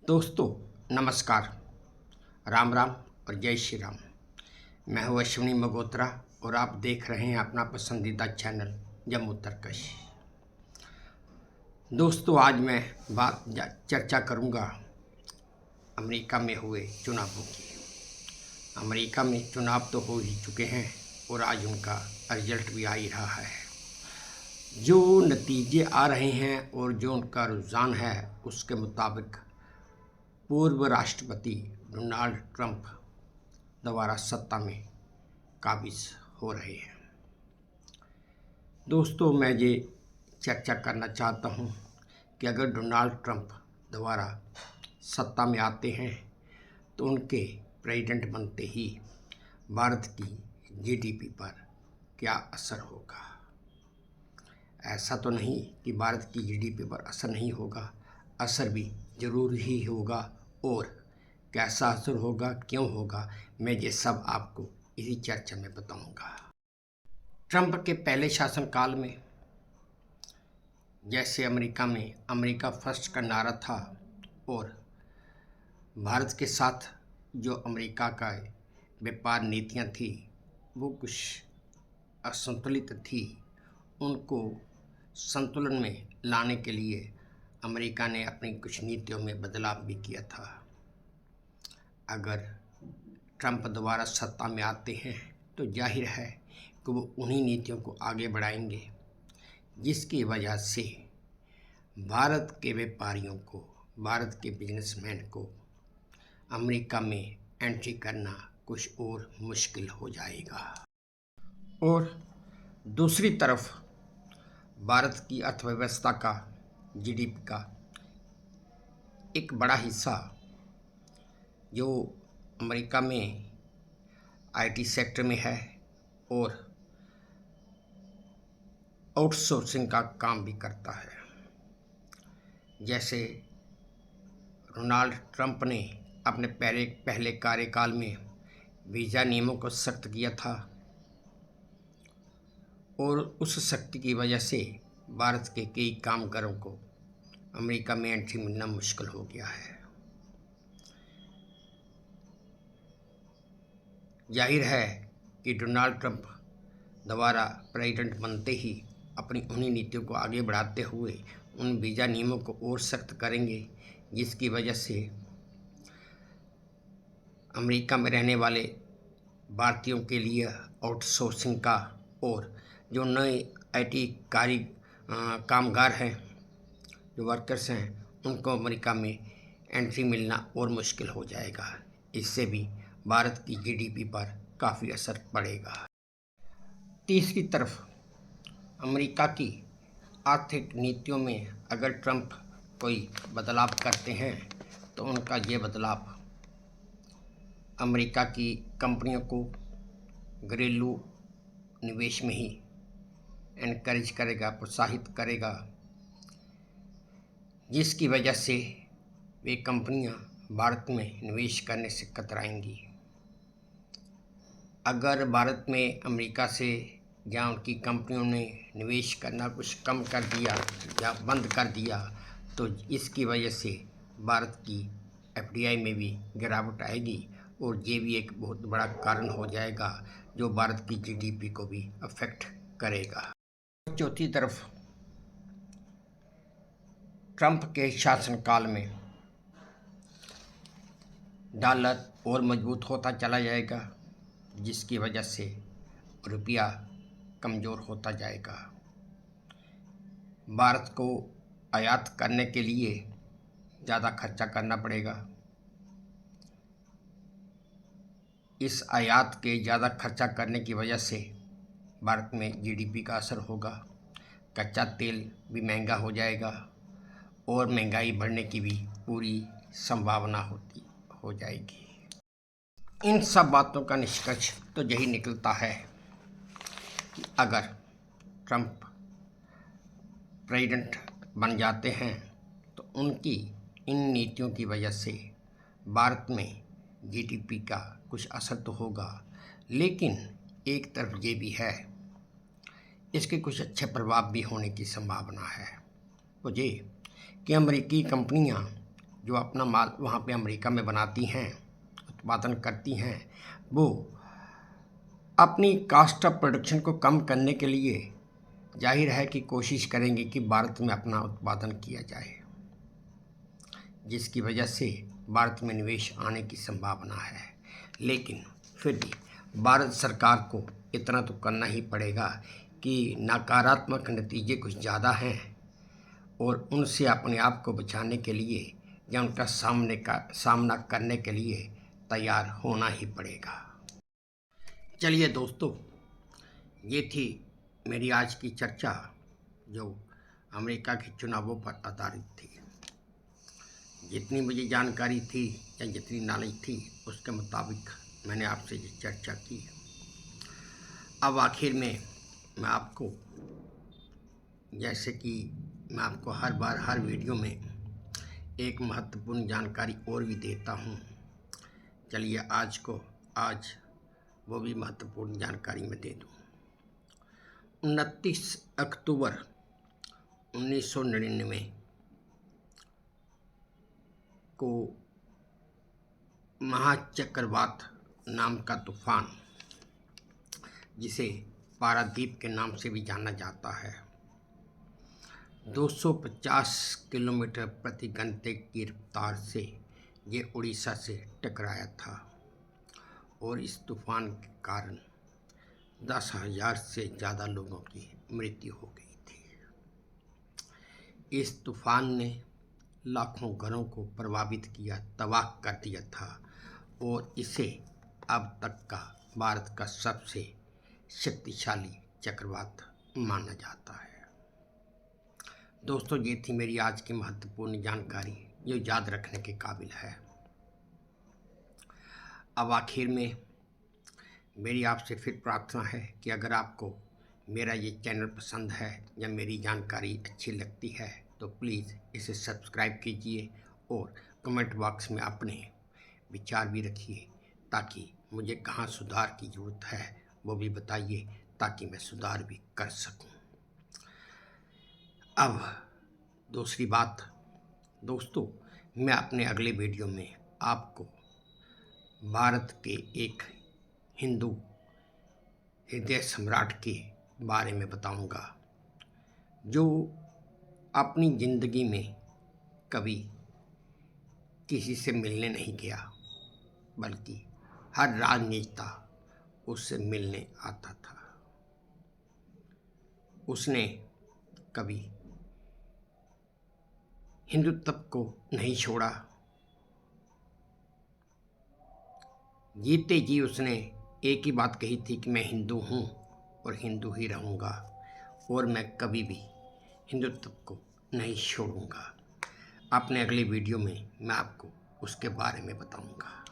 दोस्तों नमस्कार, राम राम और जय श्री राम। मैं हूँ अश्विनी मगोत्रा और आप देख रहे हैं अपना पसंदीदा चैनल जम्मू तरकश। दोस्तों आज मैं चर्चा करूँगा अमेरिका में हुए चुनावों की। अमेरिका में चुनाव तो हो ही चुके हैं और आज उनका रिजल्ट भी आ ही रहा है। जो नतीजे आ रहे हैं और जो उनका रुझान है उसके मुताबिक पूर्व राष्ट्रपति डोनाल्ड ट्रंप दोबारा सत्ता में काबिज हो रहे हैं। दोस्तों मैं ये चर्चा करना चाहता हूँ कि अगर डोनाल्ड ट्रंप दोबारा सत्ता में आते हैं तो उनके प्रेसिडेंट बनते ही भारत की जीडीपी पर क्या असर होगा। ऐसा तो नहीं कि भारत की जीडीपी पर असर नहीं होगा, असर भी ज़रूर ही होगा। और कैसा असर होगा, क्यों होगा, मैं ये सब आपको इसी चर्चा में बताऊंगा। ट्रंप के पहले शासनकाल में जैसे अमेरिका में अमेरिका फर्स्ट का नारा था और भारत के साथ जो अमेरिका का व्यापार नीतियां थी वो कुछ असंतुलित थी। उनको संतुलन में लाने के लिए अमेरिका ने अपनी कुछ नीतियों में बदलाव भी किया था। अगर ट्रंप दोबारा सत्ता में आते हैं तो जाहिर है कि वो उन्हीं नीतियों को आगे बढ़ाएंगे जिसकी वजह से भारत के व्यापारियों को, भारत के बिजनेसमैन को अमेरिका में एंट्री करना कुछ और मुश्किल हो जाएगा। और दूसरी तरफ भारत की अर्थव्यवस्था का, जीडीपी का एक बड़ा हिस्सा जो अमेरिका में आईटी सेक्टर में है और आउटसोर्सिंग का काम भी करता है। जैसे डोनाल्ड ट्रंप ने अपने पहले कार्यकाल में वीज़ा नियमों को सख्त किया था और उस सख्ती की वजह से भारत के कई कामगारों को अमेरिका में एंट्री मिलना मुश्किल हो गया है। जाहिर है कि डोनाल्ड ट्रंप दोबारा प्रेसिडेंट बनते ही अपनी उन्हीं नीतियों को आगे बढ़ाते हुए उन वीज़ा नियमों को और सख्त करेंगे जिसकी वजह से अमेरिका में रहने वाले भारतीयों के लिए आउटसोर्सिंग का और जो नए आईटी कामगार हैं, जो वर्कर्स हैं, उनको अमेरिका में एंट्री मिलना और मुश्किल हो जाएगा। इससे भी भारत की जीडीपी पर काफ़ी असर पड़ेगा। तीसरी तरफ अमेरिका की आर्थिक नीतियों में अगर ट्रंप कोई बदलाव करते हैं तो उनका ये बदलाव अमेरिका की कंपनियों को घरेलू निवेश में ही एनकरेज करेगा, प्रोत्साहित करेगा, जिसकी वजह से वे कंपनियां भारत में निवेश करने से कतराएंगी। अगर भारत में अमेरिका से या उनकी कंपनियों ने निवेश करना कुछ कम कर दिया या बंद कर दिया तो इसकी वजह से भारत की एफडीआई में भी गिरावट आएगी और ये भी एक बहुत बड़ा कारण हो जाएगा जो भारत की जीडीपी को भी अफेक्ट करेगा। चौथी तरफ ट्रंप के शासनकाल में डॉलर और मजबूत होता चला जाएगा जिसकी वजह से रुपया कमज़ोर होता जाएगा। भारत को आयात करने के लिए ज़्यादा खर्चा करना पड़ेगा। इस आयात के ज़्यादा खर्चा करने की वजह से भारत में जीडीपी का असर होगा। कच्चा तेल भी महंगा हो जाएगा और महंगाई बढ़ने की भी पूरी संभावना हो जाएगी। इन सब बातों का निष्कर्ष तो यही निकलता है कि अगर ट्रंप प्रेसिडेंट बन जाते हैं तो उनकी इन नीतियों की वजह से भारत में जीडीपी का कुछ असर तो होगा, लेकिन एक तरफ ये भी है इसके कुछ अच्छे प्रभाव भी होने की संभावना है। वो ये कि अमेरिकी कंपनियां जो अपना माल वहाँ पे अमेरिका में बनाती हैं, उत्पादन करती हैं, वो अपनी कास्ट ऑफ प्रोडक्शन को कम करने के लिए जाहिर है कि कोशिश करेंगे कि भारत में अपना उत्पादन किया जाए, जिसकी वजह से भारत में निवेश आने की संभावना है। लेकिन फिर भी भारत सरकार को इतना तो करना ही पड़ेगा कि नकारात्मक नतीजे कुछ ज़्यादा हैं और उनसे अपने आप को बचाने के लिए या उनका सामना करने के लिए तैयार होना ही पड़ेगा। चलिए दोस्तों, ये थी मेरी आज की चर्चा जो अमेरिका के चुनावों पर आधारित थी। जितनी मुझे जानकारी थी या जितनी नॉलेज थी उसके मुताबिक मैंने आपसे ये चर्चा की। अब आखिर में मैं आपको, जैसे कि मैं आपको हर बार हर वीडियो में एक महत्वपूर्ण जानकारी और भी देता हूँ, चलिए आज वो भी महत्वपूर्ण जानकारी मैं दे दूँ। 29 अक्टूबर 1999 को महाचक्रवात नाम का तूफान, जिसे पारादीप के नाम से भी जाना जाता है, 250 किलोमीटर प्रति घंटे की रफ्तार से ये उड़ीसा से टकराया था और इस तूफान के कारण 10,000 से ज़्यादा लोगों की मृत्यु हो गई थी। इस तूफान ने लाखों घरों को प्रभावित किया, तबाह कर दिया था और इसे अब तक का भारत का सबसे शक्तिशाली चक्रवात माना जाता है। दोस्तों, ये थी मेरी आज की महत्वपूर्ण जानकारी जो याद रखने के काबिल है। अब आखिर में मेरी आपसे फिर प्रार्थना है कि अगर आपको मेरा ये चैनल पसंद है या मेरी जानकारी अच्छी लगती है तो प्लीज़ इसे सब्सक्राइब कीजिए और कमेंट बॉक्स में अपने विचार भी रखिए, ताकि मुझे कहाँ सुधार की ज़रूरत है वो भी बताइए, ताकि मैं सुधार भी कर सकूं। अब दूसरी बात दोस्तों, मैं अपने अगले वीडियो में आपको भारत के एक हिंदू हृदय सम्राट के बारे में बताऊंगा, जो अपनी ज़िंदगी में कभी किसी से मिलने नहीं गया, बल्कि हर राजनेता उससे मिलने आता था। उसने कभी हिंदुत्व को नहीं छोड़ा। जीते जी उसने एक ही बात कही थी कि मैं हिंदू हूँ और हिंदू ही रहूँगा और मैं कभी भी हिंदुत्व को नहीं छोड़ूंगा। अपने अगले वीडियो में मैं आपको उसके बारे में बताऊंगा।